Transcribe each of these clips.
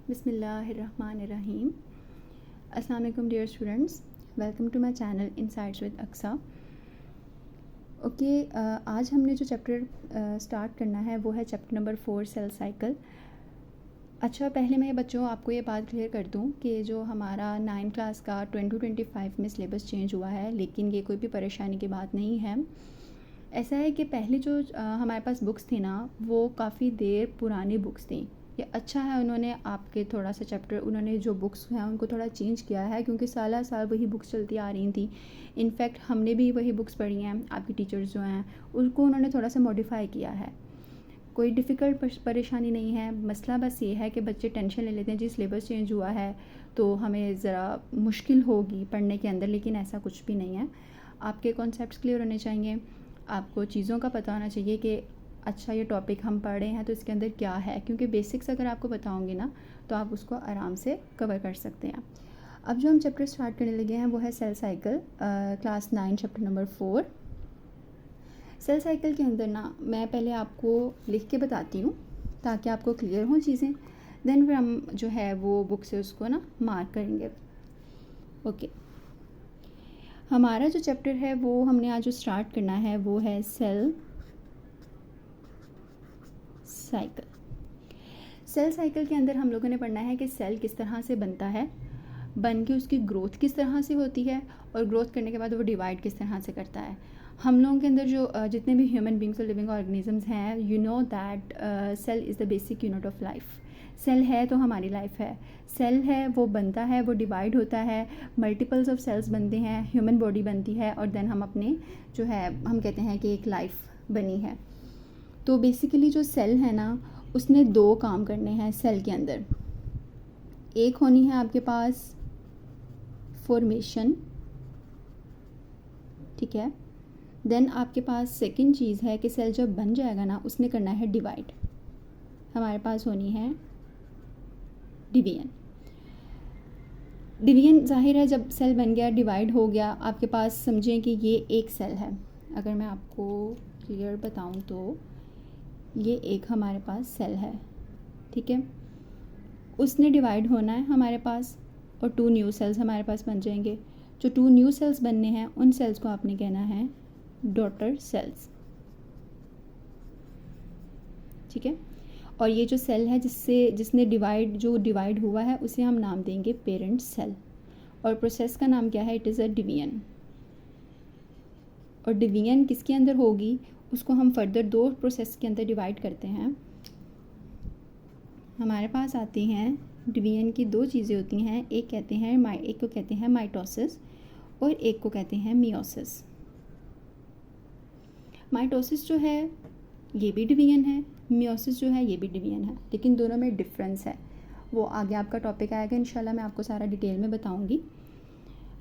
बिस्मिल्लाहिर्रहमानिर्रहीम। अस्सलाम वालेकुम dear students, welcome to my channel insights with Aqsa. Okay, आज हमने जो चैप्टर स्टार्ट करना है वो है चैप्टर नंबर 4 सेल साइकिल। अच्छा, पहले मैं बच्चों आपको ये बात क्लियर कर दूं कि जो हमारा 9th क्लास का 2025 में सिलेबस चेंज हुआ है, लेकिन ये कोई भी परेशानी की बात नहीं है। ऐसा है कि पहले जो हमारे पास बुक्स थी ना, वो काफ़ी देर पुरानी बुक्स थी। ये अच्छा है उन्होंने आपके थोड़ा सा चैप्टर, उन्होंने जो बुक्स हैं उनको थोड़ा चेंज किया है, क्योंकि साल साल वही बुक्स चलती आ रही थी। इनफैक्ट हमने भी वही बुक्स पढ़ी हैं, आपकी टीचर्स जो हैं उनको उन्होंने थोड़ा सा मॉडिफाई किया है। कोई डिफ़िकल्ट परेशानी नहीं है, मसला बस ये है कि बच्चे टेंशन ले लेते हैं जी सिलेबस चेंज हुआ है तो हमें ज़रा मुश्किल होगी पढ़ने के अंदर, लेकिन ऐसा कुछ भी नहीं है। आपके कॉन्सेप्ट्स क्लियर होने चाहिए, आपको चीज़ों का पता होना चाहिए कि अच्छा ये टॉपिक हम पढ़ रहे हैं तो इसके अंदर क्या है, क्योंकि बेसिक्स अगर आपको बताऊंगी ना तो आप उसको आराम से कवर कर सकते हैं। अब जो हम चैप्टर स्टार्ट करने लगे हैं वो है cell cycle, class 9 chapter number 4। Cell cycle के अंदर ना मैं पहले आपको लिख के बताती हूँ ताकि आपको क्लियर हों चीज़ें, देन फिर हम जो है वो बुक से उसको ना मार्क करेंगे। ओके, हमारा जो चैप्टर है वो हमने आज जो स्टार्ट करना है वो है सेल साइकिल। सेल साइकिल के अंदर हम लोगों ने पढ़ना है कि सेल किस तरह से बनता है, बन के उसकी ग्रोथ किस तरह से होती है, और ग्रोथ करने के बाद वो डिवाइड किस तरह से करता है। हम लोगों के अंदर जो जितने भी ह्यूमन बींग्स और लिविंग ऑर्गेनिजम्स हैं, you know that cell is the basic unit of life. Cell है तो हमारी लाइफ है। सेल है वो बनता है, वो डिवाइड होता है, मल्टीपल्स ऑफ सेल्स बनते हैं, ह्यूमन बॉडी बनती है, और देन हम अपने जो है हम कहते हैं कि एक लाइफ बनी है। तो बेसिकली जो सेल है ना उसने दो काम करने हैं सेल के अंदर। एक होनी है आपके पास फॉर्मेशन, ठीक है। देन आपके पास सेकंड चीज़ है कि सेल जब बन जाएगा ना उसने करना है डिवाइड। हमारे पास होनी है डिवीजन। डिवीजन जाहिर है जब सेल बन गया, डिवाइड हो गया, आपके पास समझें कि ये एक सेल है। अगर मैं आपको क्लियर बताऊं तो ये एक हमारे पास सेल है, ठीक है। उसने डिवाइड होना है हमारे पास और 2 न्यू सेल्स हमारे पास बन जाएंगे। जो 2 न्यू सेल्स बनने हैं उन सेल्स को आपने कहना है डॉटर सेल्स, ठीक है। और ये जो सेल है जिसने डिवाइड हुआ है उसे हम नाम देंगे पेरेंट सेल, और प्रोसेस का नाम क्या है, इट इज़ अ डिवीजन। और डिवीजन किसके अंदर होगी उसको हम फर्दर 2 प्रोसेस के अंदर डिवाइड करते हैं। हमारे पास आती हैं डिवीजन की 2 चीज़ें होती हैं, एक को कहते हैं माइटोसिस और एक को कहते हैं मियोसिस। माइटोसिस जो है ये भी डिवीजन है, मियोसिस जो है ये भी डिवीजन है, लेकिन दोनों में डिफरेंस है। वो आगे आपका टॉपिक आएगा, इंशाल्लाह मैं आपको सारा डिटेल में बताऊंगी।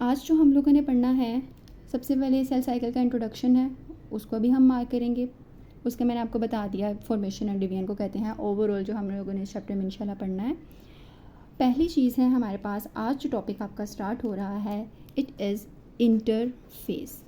आज जो हम लोगों ने पढ़ना है, सबसे पहले सेल साइकिल का इंट्रोडक्शन है, उसको भी हम मार्क करेंगे। उसका मैंने आपको बता दिया, फॉर्मेशन और डिवीजन को कहते हैं। ओवरऑल जो हम लोगों ने इस चैप्टर में इंशाल्लाह पढ़ना है, पहली चीज़ है हमारे पास आज जो टॉपिक आपका स्टार्ट हो रहा है, it is interface.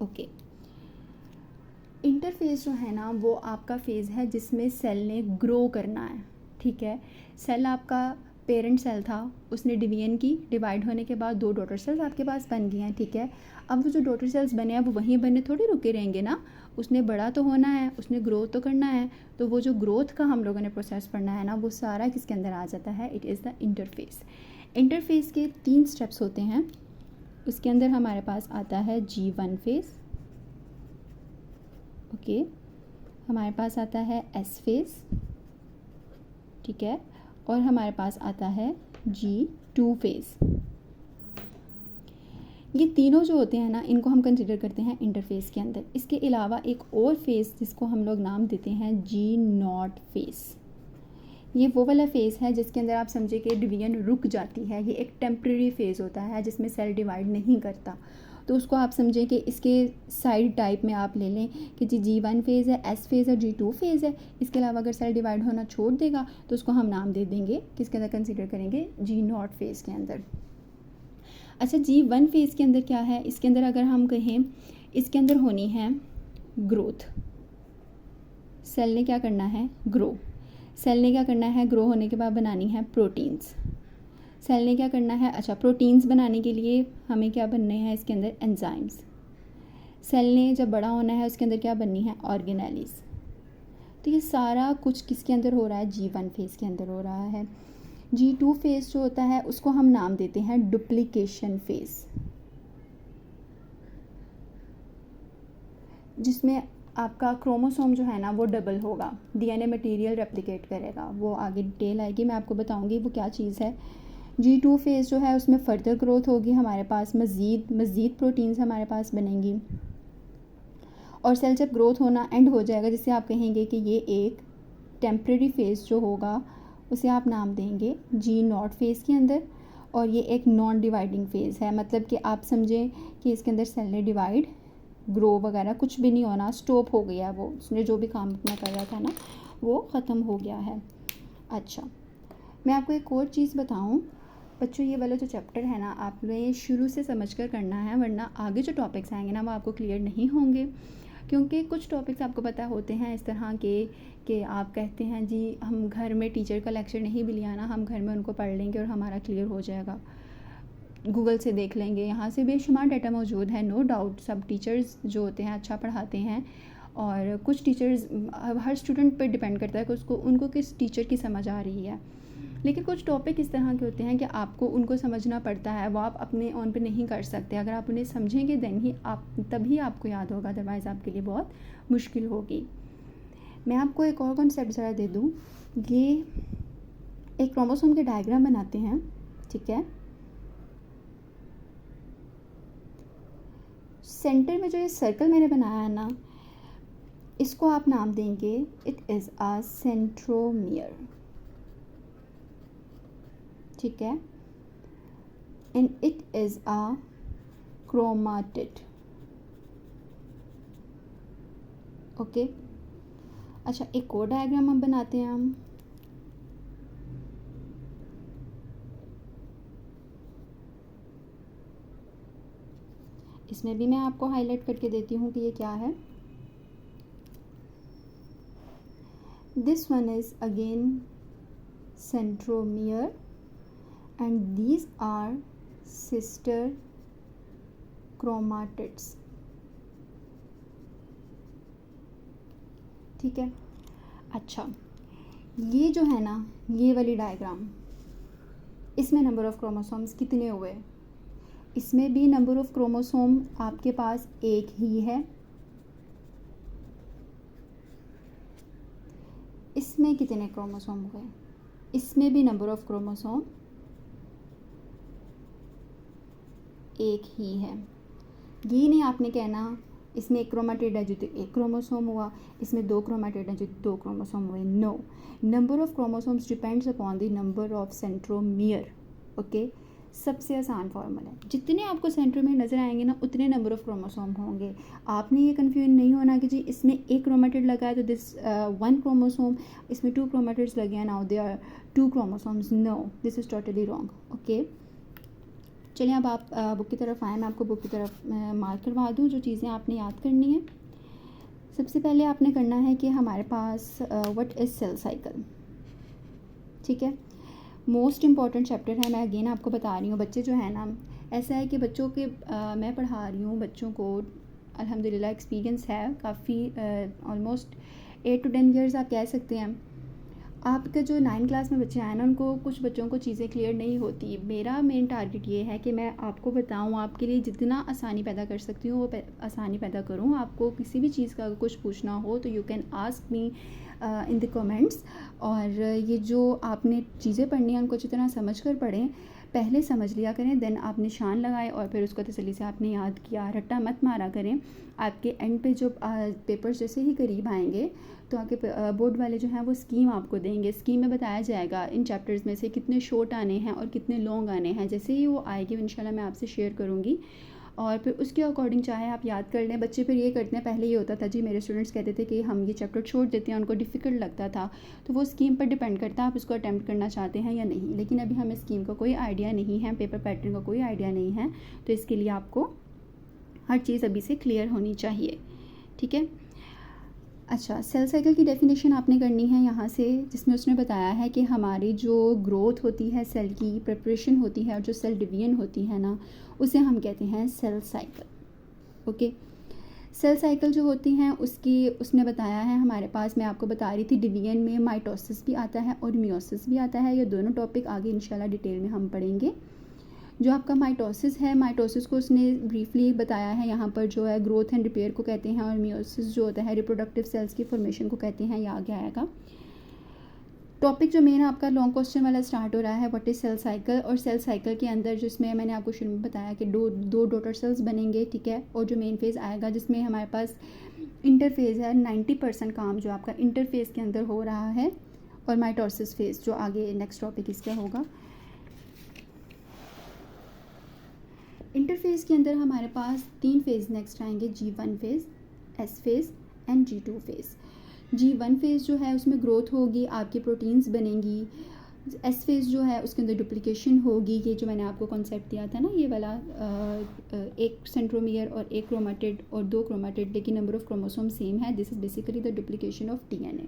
Okay, interface जो है ना वो आपका फेज़ है जिसमें सेल ने ग्रो करना है, ठीक है। सेल आपका पेरेंट सेल था, उसने डिवीजन की, डिवाइड होने के बाद 2 डॉटर सेल्स आपके पास बन गई हैं, ठीक है। अब वो जो डॉटर सेल्स बने हैं वो वहीं बने थोड़ी रुके रहेंगे ना, उसने बड़ा तो होना है, उसने ग्रोथ तो करना है। तो वो जो ग्रोथ का हम लोगों ने प्रोसेस पढ़ना है ना, वो सारा किसके अंदर आ जाता है, it is the interface. Interface के 3 स्टेप्स होते हैं। उसके अंदर हमारे पास आता है G1 फेज़, ओके। हमारे पास आता है S फेज़, ठीक है, और हमारे पास आता है G2 फेज़। ये तीनों जो होते हैं ना इनको हम कंसिडर करते हैं इंटरफेस के अंदर। इसके अलावा एक और फेज़ जिसको हम लोग नाम देते हैं G0 फेज़। ये वो वाला फेज़ है जिसके अंदर आप समझे कि डिवीजन रुक जाती है। ये एक टेम्प्रेरी फेज़ होता है जिसमें सेल डिवाइड नहीं करता। तो उसको आप समझें कि इसके साइड टाइप में आप ले लें कि G1 फेज़ है, S फेज़ है, G2 फेज़ है। इसके अलावा अगर सेल डिवाइड होना छोड़ देगा तो उसको हम नाम दे देंगे, किसके अंदर कंसिडर करेंगे, G0 फेज़ के अंदर। अच्छा G1 फेज़ के अंदर क्या है, इसके अंदर अगर हम कहें इसके अंदर होनी है ग्रोथ। सेल ने क्या करना है, ग्रो। सेल ने क्या करना है, ग्रो होने के बाद बनानी है प्रोटीन्स। सेल ने क्या करना है, अच्छा प्रोटीन्स बनाने के लिए हमें क्या बनने हैं इसके अंदर, एंजाइम्स। सेल ने जब बड़ा होना है उसके अंदर क्या बननी है, ऑर्गेनेलीज। तो ये सारा कुछ किसके अंदर हो रहा है, G1 फेज़ के अंदर हो रहा है। G2 फेज़ जो होता है उसको हम नाम देते हैं डुप्लीकेशन फेज़, जिसमें आपका क्रोमोसोम जो है ना वो डबल होगा, DNA मटेरियल रेप्लिकेट करेगा। वो आगे डिटेल आएगी, मैं आपको बताऊंगी वो क्या चीज़ है। G2 फेज़ जो है उसमें फर्दर ग्रोथ होगी, हमारे पास मज़ीद प्रोटीन्स हमारे पास बनेंगी, और सेल जब ग्रोथ होना एंड हो जाएगा, जिससे आप कहेंगे कि ये एक टेम्प्रेरी फेज़ जो होगा उसे आप नाम देंगे G0 फेज़ के अंदर, और ये एक नॉन डिवाइडिंग फेज़ है। मतलब कि आप समझें कि इसके अंदर सेल ने डिवाइड, ग्रो वगैरह कुछ भी नहीं होना, स्टॉप हो गया वो, उसने जो भी काम अपना कर रहा था ना वो ख़त्म हो गया है। अच्छा, मैं आपको एक और चीज़ बताऊं बच्चों, ये वाला जो चैप्टर है ना आपने शुरू से समझ कर करना है, वरना आगे जो टॉपिक्स आएंगे ना वो आपको क्लियर नहीं होंगे। क्योंकि कुछ टॉपिक्स आपको पता होते हैं इस तरह के कि आप कहते हैं जी हम घर में टीचर का लेक्चर नहीं भी लिया ना, हम घर में उनको पढ़ लेंगे और हमारा क्लियर हो जाएगा, गूगल से देख लेंगे, यहाँ से बेशुमार डाटा मौजूद है, नो डाउट। सब टीचर्स जो होते हैं अच्छा पढ़ाते हैं, और कुछ टीचर्स, हर स्टूडेंट पर डिपेंड करता है कि उसको उनको किस टीचर की समझ आ रही है। लेकिन कुछ टॉपिक इस तरह के होते हैं कि आपको उनको समझना पड़ता है, वो आप अपने ऑन पे नहीं कर सकते। अगर आप उन्हें समझेंगे देन ही आप, तभी आपको याद होगा, अदरवाइज़ आपके लिए बहुत मुश्किल होगी। मैं आपको एक और कॉन्सेप्ट ज़रा दे दूँ, ये एक क्रोमोसोम के डायग्राम बनाते हैं, ठीक है। सेंटर में जो ये सर्कल मैंने बनाया है ना, इसको आप नाम देंगे, इट इज़ अ सेंट्रोमियर, ठीक है, and it is a chromatid, okay. अच्छा, एक और डायग्राम हम बनाते हैं हम, इसमें भी मैं आपको हाईलाइट करके देती हूँ कि ये क्या है। This one is again centromere and these are sister chromatids, ठीक है। अच्छा, ये जो है ना ये वाली डायग्राम, इसमें नंबर ऑफ़ क्रोमोसोम्स कितने हुए, इसमें भी नंबर ऑफ़ क्रोमोसोम आपके पास एक ही है, इसमें कितने क्रोमोसोम हुए, इसमें भी नंबर ऑफ़ क्रोमोसोम एक ही है। ये नहीं आपने कहना इसमें एक क्रोमाटिड है जो तो एक क्रोमोसोम हुआ, इसमें दो क्रोमाटिड है जो दो क्रोमोसोम हुए। No, number of chromosomes depends upon the number of centromere, okay. सबसे आसान फॉर्मूला है, जितने आपको सेंट्रोमियर नज़र आएंगे ना उतने नंबर ऑफ़ क्रोमोसोम होंगे। आपने ये कन्फ्यूजन नहीं होना कि जी इसमें एक क्रोमाटिड लगा है तो दिस वन क्रोमोसोम, इसमें टू क्रोमाटिड्स लगे हैं now they are two chromosomes. No, this is totally wrong, okay. चलिए अब आप बुक की तरफ आएँ, मैं आपको बुक की तरफ मार्क करवा दूँ जो चीज़ें आपने याद करनी है। सबसे पहले आपने करना है कि हमारे पास व्हाट इज़ सेल साइकिल, ठीक है। मोस्ट इम्पॉर्टेंट चैप्टर है, मैं अगेन आपको बता रही हूँ। बच्चे जो है ना, ऐसा है कि बच्चों के मैं पढ़ा रही हूँ बच्चों को, अल्हम्दुलिल्लाह एक्सपीरियंस है काफ़ी, ऑलमोस्ट 8 to 10 ईयर्स आप कह सकते हैं। आपके जो 9 क्लास में बच्चे आए ना, उनको कुछ बच्चों को चीज़ें क्लियर नहीं होती। मेरा मेन टारगेट ये है कि मैं आपको बताऊँ, आपके लिए जितना आसानी पैदा कर सकती हूँ वो आसानी पैदा करूँ। आपको किसी भी चीज़ का कुछ पूछना हो तो you can ask me in the comments. और ये जो आपने चीज़ें पढ़नी हैं उनको अच्छी तरह समझ कर पढ़ें, पहले समझ लिया करें, देन आप निशान लगाए और फिर उसको तसल्ली से आपने याद किया, रट्टा मत मारा करें। आपके एंड पे जो पेपर्स जैसे ही करीब आएंगे तो आपके बोर्ड वाले जो हैं वो स्कीम आपको देंगे। स्कीम में बताया जाएगा इन चैप्टर्स में से कितने शॉर्ट आने हैं और कितने लॉन्ग आने हैं। जैसे ही वो आएगी इंशाल्लाह मैं आपसे शेयर करूँगी। और फिर उसके अकॉर्डिंग चाहे आप याद कर लें। बच्चे फिर ये करते हैं, पहले ये होता था जी, मेरे स्टूडेंट्स कहते थे कि हम ये चैप्टर छोड़ देते हैं, उनको डिफ़िकल्ट लगता था। तो वो स्कीम पर डिपेंड करता है आप इसको अटैम्प्ट करना चाहते हैं या नहीं। लेकिन अभी हमें स्कीम का कोई आइडिया नहीं है, पेपर पैटर्न का कोई आइडिया नहीं है, तो इसके लिए आपको हर चीज़ अभी से क्लियर होनी चाहिए, ठीक है। अच्छा, सेल साइकिल की डेफिनेशन आपने करनी है यहाँ से, जिसमें उसने बताया है कि हमारी जो ग्रोथ होती है, सेल की प्रिपरेशन होती है और जो सेल डिवीजन होती है ना, उसे हम कहते हैं cell cycle. Okay, cell cycle जो होती हैं उसने बताया है हमारे पास, मैं आपको बता रही थी, डिवीजन में माइटोसिस भी आता है और मियोसिस भी आता है। ये दोनों टॉपिक आगे इंशाल्लाह डिटेल में हम पढ़ेंगे। जो आपका माइटोसिस है, माइटोसिस को उसने ब्रीफली बताया है यहाँ पर, जो है ग्रोथ एंड रिपेयर को कहते हैं, और मियोसिस जो होता है रिप्रोडक्टिव सेल्स की फॉर्मेशन को कहते हैं। ये आगे आएगा। टॉपिक जो मेन आपका लॉन्ग क्वेश्चन वाला स्टार्ट हो रहा है, व्हाट इज़ सेल साइकिल। और सेल साइकिल के अंदर जिसमें मैंने आपको शुरू में बताया कि दो डॉटर सेल्स बनेंगे, ठीक है। और जो मेन फेज़ आएगा जिसमें हमारे पास इंटरफेज़ है, 90% काम जो आपका इंटरफेज़ के अंदर हो रहा है, और माइटोसिस फेज़ जो आगे नेक्स्ट टॉपिक इसका होगा। इंटरफेज़ के अंदर हमारे पास 3 फेज़ नेक्स्ट आएंगे, G1 phase, S phase and G2 phase. G1 phase जो है उसमें ग्रोथ होगी, आपकी प्रोटीन्स बनेंगी। S फेज़ जो है उसके अंदर डुप्लीकेशन होगी। ये जो मैंने आपको कॉन्सेप्ट दिया था ना, ये वाला, एक सेंट्रोमियर और एक क्रोमेटिड और 2 क्रोमेटिड, लेकिन नंबर ऑफ क्रोमोसोम सेम है। This is basically the duplication of DNA।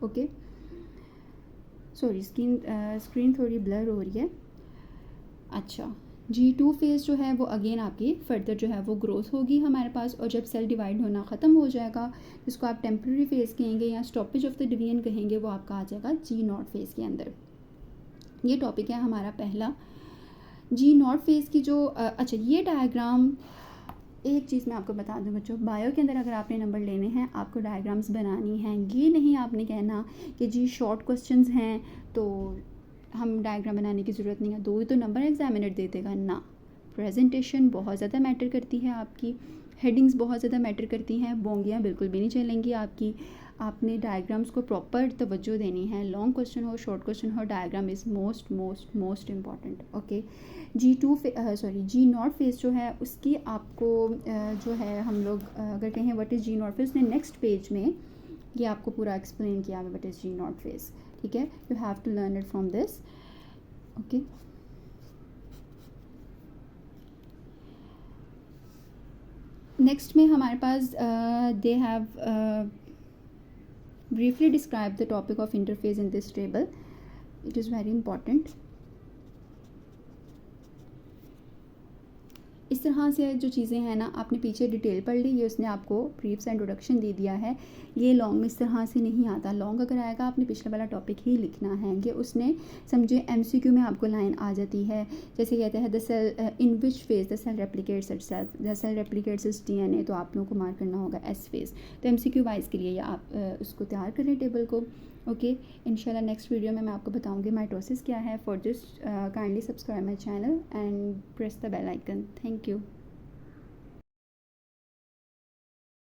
Okay, sorry, screen थोड़ी ब्लर हो रही है। अच्छा, G2 फेज़ जो है वो अगेन आपकी फर्दर जो है वो ग्रोथ होगी हमारे पास, और जब सेल डिवाइड होना ख़त्म हो जाएगा, जिसको आप टेम्प्रेरी फेज़ कहेंगे या स्टॉपेज ऑफ द डिवीजन कहेंगे, वो आपका आ जाएगा G0 फेज़ के अंदर। ये टॉपिक है हमारा पहला। G0 फेज़ की जो अच्छा, ये डायग्राम, एक चीज़ मैं आपको बता दूं बच्चों, बायो के अंदर अगर आपने नंबर लेने हैं, आपको डायग्राम्स बनानी हैं। ये नहीं आपने कहना कि जी शॉर्ट क्वेश्चंस हैं तो हम डायग्राम बनाने की ज़रूरत नहीं है, 2 ही तो नंबर एग्जामिनर दे देगा ना। प्रेजेंटेशन बहुत ज़्यादा मैटर करती है आपकी, हेडिंग्स बहुत ज़्यादा मैटर करती हैं, बोंगियाँ बिल्कुल भी नहीं चलेंगी आपकी। आपने डायग्राम्स को प्रॉपर तवज्जो देनी है। लॉन्ग क्वेश्चन हो, शॉर्ट क्वेश्चन हो, diagram is most most most important. Okay, G0 phase जो है उसकी आपको जो है हम लोग अगर कहें व्हाट इज़ G0 फेज़, ने नेक्स्ट पेज में ये आपको पूरा एक्सप्लेन किया है व्हाट इज़ G0 फेज़, ठीक है। You have to learn it from this. Okay, next में हमारे पास they have briefly describe the topic of interface in this table. It is very important. इस तरह से जो चीज़ें हैं ना, आपने पीछे डिटेल पढ़ ली, ये उसने आपको ब्रीफ सा इंट्रोडक्शन दे दिया है। ये लॉन्ग में इस तरह से नहीं आता। लॉन्ग अगर आएगा आपने पिछला वाला टॉपिक ही लिखना है। ये उसने समझे MCQ में आपको लाइन आ जाती है, जैसे कहते हैं the cell in which phase the cell replicates itself, the cell replicates its DNA, तो आप लोगों को मार्क करना होगा S फेज़। तो MCQ वाइज के लिए आप उसको तैयार करें टेबल को। ओके, इंशाल्लाह नेक्स्ट वीडियो में मैं आपको बताऊंगी माइटोसिस क्या है। For this kindly subscribe my channel and press the bell icon. Thank you.